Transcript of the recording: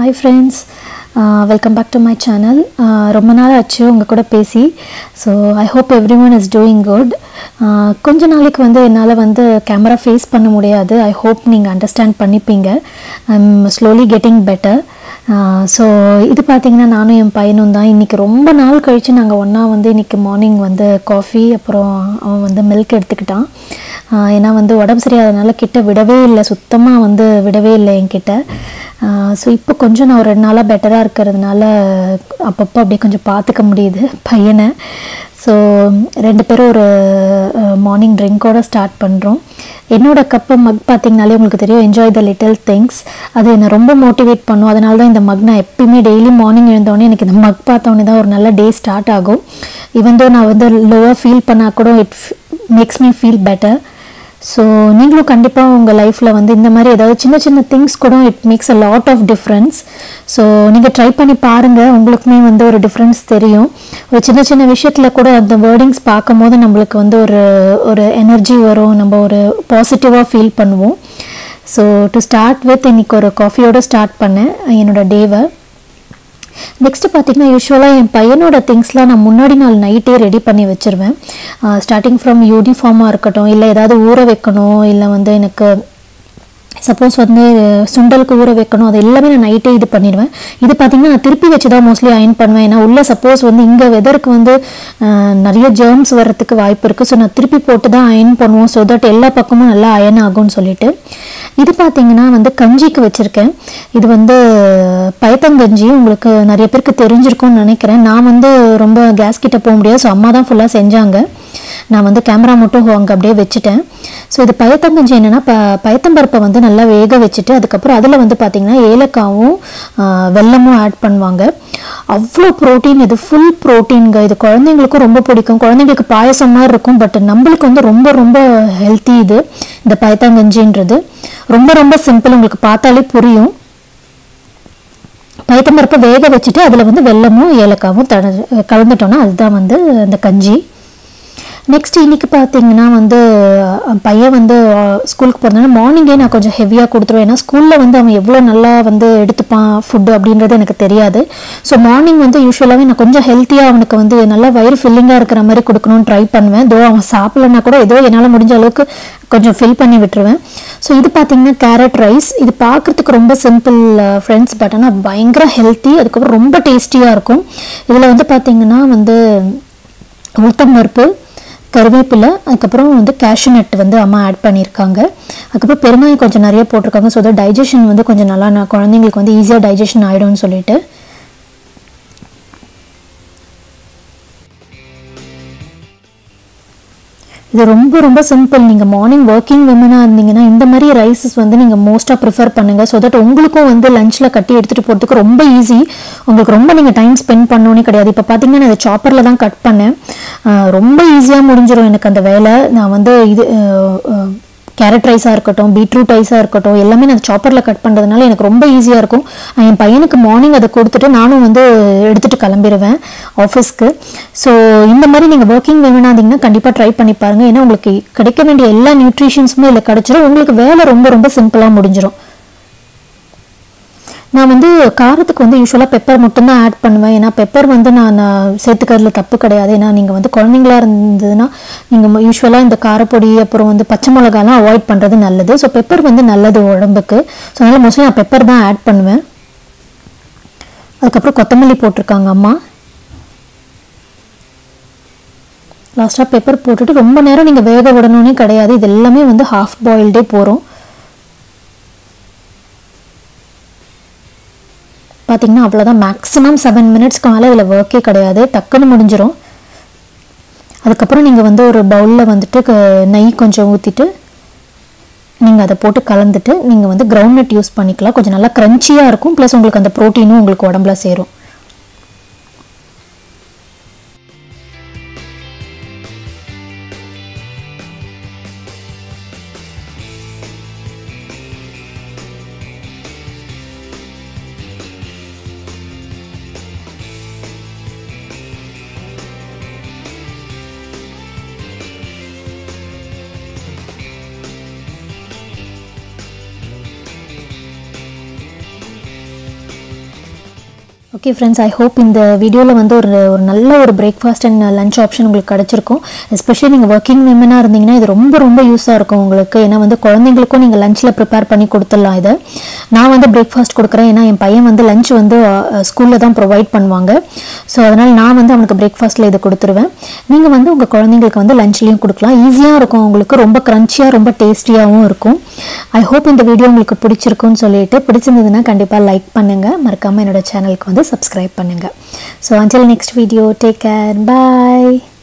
Hi friends, welcome back to my channel. ரொம்ப நாள் ஆச்சு உங்க கூட பேசி. So I hope everyone is doing good. கொஞ்ச நாளைக்கு என்னால கேமரா ஃபேஸ் பண்ண முடியாது. I hope நீங்க அண்டர்ஸ்டாண்ட் பண்ணிப்பீங்க. I'm slowly getting better. So இது பார்த்தீங்கன்னா நானும் என் பையனும் தான் இன்றைக்கி ரொம்ப நாள் கழித்து நாங்கள் ஒன்றா இன்றைக்கி மார்னிங் காஃபி அப்புறம் அவன் மில்க் எடுத்துக்கிட்டான். ஏன்னா உடம்பு சரியாதனால கிட்ட விடவே இல்லை, சுத்தமாக விடவே இல்லை என்கிட்ட. ஸோ இப்போ கொஞ்சம் நான் ஒரு 2 நாளாக பெட்டராக இருக்கிறதுனால அப்பப்போ அப்படியே கொஞ்சம் பார்த்துக்க முடியுது பையனை. ஸோ 2 பேரும் ஒரு மார்னிங் ட்ரிங்கோடு ஸ்டார்ட் பண்ணுறோம். என்னோடய கப்பு மக் பார்த்திங்கனாலே உங்களுக்கு தெரியும், என்ஜாய் த லிட்டில் திங்ஸ். அது என்னை ரொம்ப மோட்டிவேட் பண்ணும். அதனால தான் இந்த மக் நான் எப்பயுமே டெய்லி மார்னிங் எழுந்தோடனே எனக்கு இந்த மக் பார்த்தோன்னே தான் ஒரு நல்ல டே ஸ்டார்ட் ஆகும். ஈவன் தோ நான் லோவாக ஃபீல் பண்ணால் கூட it makes me feel better. So நீங்களும் கண்டிப்பாக உங்கள் லைஃப்பில் இந்த மாதிரி ஏதாவது சின்ன சின்ன திங்ஸ் கூட it makes a lot of difference. So நீங்கள் ட்ரை பண்ணி பாருங்கள், உங்களுக்குமே ஒரு டிஃப்ரென்ஸ் தெரியும். ஒரு சின்ன சின்ன விஷயத்தில் கூட அந்த வேர்டிங்ஸ் பார்க்கும் போது நம்மளுக்கு ஒரு எனர்ஜி வரும், நம்ம ஒரு பாசிட்டிவாக ஃபீல் பண்ணுவோம். ஸோ டு ஸ்டார்ட் வித் இன்றைக்கி ஒரு காஃபியோடு ஸ்டார்ட் பண்ணேன் என்னோடய டேவை. நெக்ஸ்ட்டு பார்த்திங்கன்னா யூஸ்வலாக என் பையனோட திங்ஸ்லாம் நான் முன்னாடி நாள் நைட்டே ரெடி பண்ணி வச்சுருவேன். ஸ்டார்டிங் ஃப்ரம் யூனிஃபார்மாக இருக்கட்டும், இல்லை ஏதாவது ஊற வைக்கணும், இல்லை எனக்கு சப்போஸ் சுண்டலுக்கு ஊற வைக்கணும், அது எல்லாமே நான் நைட்டே இது பண்ணிடுவேன். இது பார்த்திங்கன்னா நான் திருப்பி வச்சு தான் மோஸ்ட்லி அயன் பண்ணுவேன். ஏன்னா உள்ளே சப்போஸ் இங்கே வெதருக்கு நிறைய ஜெர்ம்ஸ் வர்றதுக்கு வாய்ப்பு இருக்குது. ஸோ நான் திருப்பி போட்டு தான் அயன் பண்ணுவோம், ஸோ தட் எல்லா பக்கமும் நல்லா அயன் ஆகும்னு சொல்லிட்டு. இது பார்த்திங்கன்னா கஞ்சிக்கு வச்சுருக்கேன். இது பயத்தங்கஞ்சி, உங்களுக்கு நிறைய பேருக்கு தெரிஞ்சிருக்கும்னு நினைக்கிறேன். நான் ரொம்ப கேஸ் கிட்ட போக முடியாது, ஸோ அம்மா தான் ஃபுல்லாக செஞ்சாங்க. நான் கேமரா மட்டும் அங்கே அப்படியே வச்சுட்டேன். ஸோ இது பயத்தங்கஞ்சி என்னென்னா, பயத்தம்பருப்பை நல்லா வேக வச்சுட்டு அதுக்கப்புறம் அதில் பார்த்திங்கன்னா ஏலக்காவும் வெல்லமும் ஆட் பண்ணுவாங்க. அவ்வளோ ப்ரோட்டீன், இது ஃபுல் ப்ரோட்டீன்ங்க. இது குழந்தைங்களுக்கும் ரொம்ப பிடிக்கும். குழந்தைங்களுக்கு பாயசம் மாதிரி இருக்கும், பட் நம்மளுக்கு ரொம்ப ரொம்ப ஹெல்த்தி. இந்த பயத்தங்கஞ்சின்றது ரொம்ப ரொம்ப சிம்பிள், உங்களுக்கு பார்த்தாலே புரியும். பயத்தம்பருப்பை வேக வச்சுட்டு அதில் வெல்லமும் ஏலக்காவும் கலந்துட்டோன்னா அதுதான் அந்த கஞ்சி. நெக்ஸ்ட் இன்றைக்கி பார்த்திங்கன்னா பையன் ஸ்கூலுக்கு போகிறதுனால மார்னிங்கே நான் கொஞ்சம் ஹெவியாக கொடுத்துருவேன். ஏன்னா ஸ்கூலில் அவன் எவ்வளோ நல்லா எடுத்துப்பான் ஃபுட்டு அப்படின்றது எனக்கு தெரியாது. ஸோ மார்னிங் யூஸ்வலாகவே நான் கொஞ்சம் ஹெல்த்தியாக அவனுக்கு நல்லா வயிறு ஃபில்லிங்காக இருக்கிற மாதிரி கொடுக்கணும்னு ட்ரை பண்ணுவேன். தோ அவன் சாப்பிட்லன்னா கூட ஏதோ என்னால் முடிஞ்ச அளவுக்கு கொஞ்சம் ஃபில் பண்ணி விட்டுருவேன். ஸோ இது பார்த்திங்கன்னா கேரட் ரைஸ். இது பார்க்குறதுக்கு ரொம்ப சிம்பிள் ஃப்ரெண்ட்ஸ், பட் ஆனால் பயங்கர ஹெல்த்தி, அதுக்கப்புறம் ரொம்ப டேஸ்டியாக இருக்கும். இதில் பார்த்திங்கன்னா உளுத்தம்பருப்பு, கருவேப்பிலை, அதுக்கப்புறம் கேஷ்யூ நட் அம்மா ஆட் பண்ணியிருக்காங்க. அதுக்கப்புறம் பெருங்காயம் கொஞ்சம் நிறைய போட்டிருக்காங்க. ஸோ டைஜஷன் கொஞ்சம் நல்லா குழந்தைங்களுக்கு ஈஸியாக டைஜஷன் ஆகிடும்னு சொல்லிட்டு. இது ரொம்ப ரொம்ப சிம்பிள். நீங்கள் மார்னிங் ஒர்க்கிங் விமனாக இருந்தீங்கன்னா இந்த மாதிரி ரைஸஸ் நீங்கள் மோஸ்ட்டாக ப்ரிஃபர் பண்ணுங்கள். ஸோ தட் உங்களுக்கும் லஞ்சில் கட்டி எடுத்துகிட்டு போகிறதுக்கு ரொம்ப ஈஸி. உங்களுக்கு ரொம்ப நீங்கள் டைம் ஸ்பெண்ட் பண்ணணுன்னே கிடையாது. இப்போ பார்த்தீங்கன்னா நான் இதை சாப்பரில் தான் கட் பண்ணேன். ரொம்ப ஈஸியாக முடிஞ்சிடும் எனக்கு அந்த வேலை. நான் இது கேரட் ரைஸாக இருக்கட்டும், பீட்ரூட் ரைஸாக இருக்கட்டும், எல்லாமே நான் சாப்பரில் கட் பண்ணுறதுனால எனக்கு ரொம்ப ஈஸியாக இருக்கும். என் பையனுக்கு மார்னிங் அதை கொடுத்துட்டு நானும் எடுத்துகிட்டு கிளம்பிடுவேன் ஆஃபீஸ்க்கு. ஸோ இந்த மாதிரி நீங்கள் ஒர்க்கிங் விமனாக இருந்தீங்கன்னா கண்டிப்பாக ட்ரை பண்ணி பாருங்கள். ஏன்னா உங்களுக்கு கிடைக்க வேண்டிய எல்லா நியூட்ரிஷன்ஸுமே இல்லை கிடச்சிரும். உங்களுக்கு வேலை ரொம்ப ரொம்ப சிம்பிளாக முடிஞ்சிடும். நான் காரத்துக்கு யூஸ்வலாக பெப்பர் மட்டும்தான் ஆட் பண்ணுவேன். ஏன்னா பெப்பர் நான் சேர்த்துக்கிறதுல தப்பு கிடையாது. ஏன்னா நீங்கள் குழந்தைங்களா இருந்ததுன்னா நீங்கள் யூஸ்வலாக இந்த காரப்பொடி அப்புறம் பச்சை மிளகாலாம் அவாய்ட் பண்ணுறது நல்லது. ஸோ பெப்பர் நல்லது உடம்புக்கு. ஸோ அதனால் மோஸ்ட்லி நான் பெப்பர் தான் ஆட் பண்ணுவேன். அதுக்கப்புறம் கொத்தமல்லி போட்டிருக்காங்க அம்மா. லாஸ்ட்டாக பெப்பர் போட்டுட்டு ரொம்ப நேரம் நீங்கள் வேக விடணுன்னே கிடையாது. இது எல்லாமே ஹாஃப் பாயில்டே போகிறோம். பார்த்திங்கன்னா அவ்வளோதான். மேக்ஸிமம் 7 மினிட்ஸ்க்கு மேலே இதில் ஒர்க்கே கிடையாது, டக்குன்னு முடிஞ்சிடும். அதுக்கப்புறம் நீங்கள் ஒரு பவுலில் நெய் கொஞ்சம் ஊற்றிட்டு நீங்கள் அதை போட்டு கலந்துட்டு நீங்கள் கிரவுண்ட் நட் யூஸ் பண்ணிக்கலாம். கொஞ்சம் நல்லா க்ரன்ச்சியாக இருக்கும். ப்ளஸ் உங்களுக்கு அந்த ப்ரோட்டீனும் உங்களுக்கு உடம்புல சேரும். ஓகே ஃப்ரெண்ட்ஸ், ஐ ஹோப் இந்த வீடியோவில் வந்து ஒரு நல்ல ஒரு பிரேக்ஃபாஸ்ட் அண்ட் லஞ்ச் ஆப்ஷன் உங்களுக்கு கிடச்சிருக்கும். எஸ்பெஷலி நீங்கள் ஒர்க்கிங் விமனாக இருந்தீங்கன்னா இது ரொம்ப யூஸாக இருக்கும் உங்களுக்கு. ஏன்னா வந்து குழந்தைங்களுக்கும் நீங்கள் லஞ்சில் ப்ரிப்பேர் பண்ணி கொடுத்துடலாம். இதை நான் வந்து பிரேக்ஃபாஸ்ட் கொடுக்குறேன், ஏன்னா என் பையன் வந்து லஞ்ச் வந்து ஸ்கூலில் தான் ப்ரொவைட் பண்ணுவாங்க. ஸோ அதனால் நான் வந்து அவனுக்கு பிரேக்ஃபாஸ்ட்டில் இதை கொடுத்துருவேன். நீங்கள் வந்து உங்கள் குழந்தைங்களுக்கு வந்து லஞ்ச்லேயும் கொடுக்கலாம். ஈஸியாக இருக்கும் உங்களுக்கு, ரொம்ப க்ரன்ச்சியாக ரொம்ப டேஸ்டியாகவும் இருக்கும். ஐ ஹோப் இந்த வீடியோ உங்களுக்கு பிடிச்சிருக்குன்னு சொல்லிட்டு, பிடிச்சிருந்ததுன்னா கண்டிப்பாக லைக் பண்ணுங்கள், மறக்காமல் என்னோட சேனலுக்கு வந்து சப்ஸ்கிரைப் பண்ணுங்கள். So until next video, take care, bye.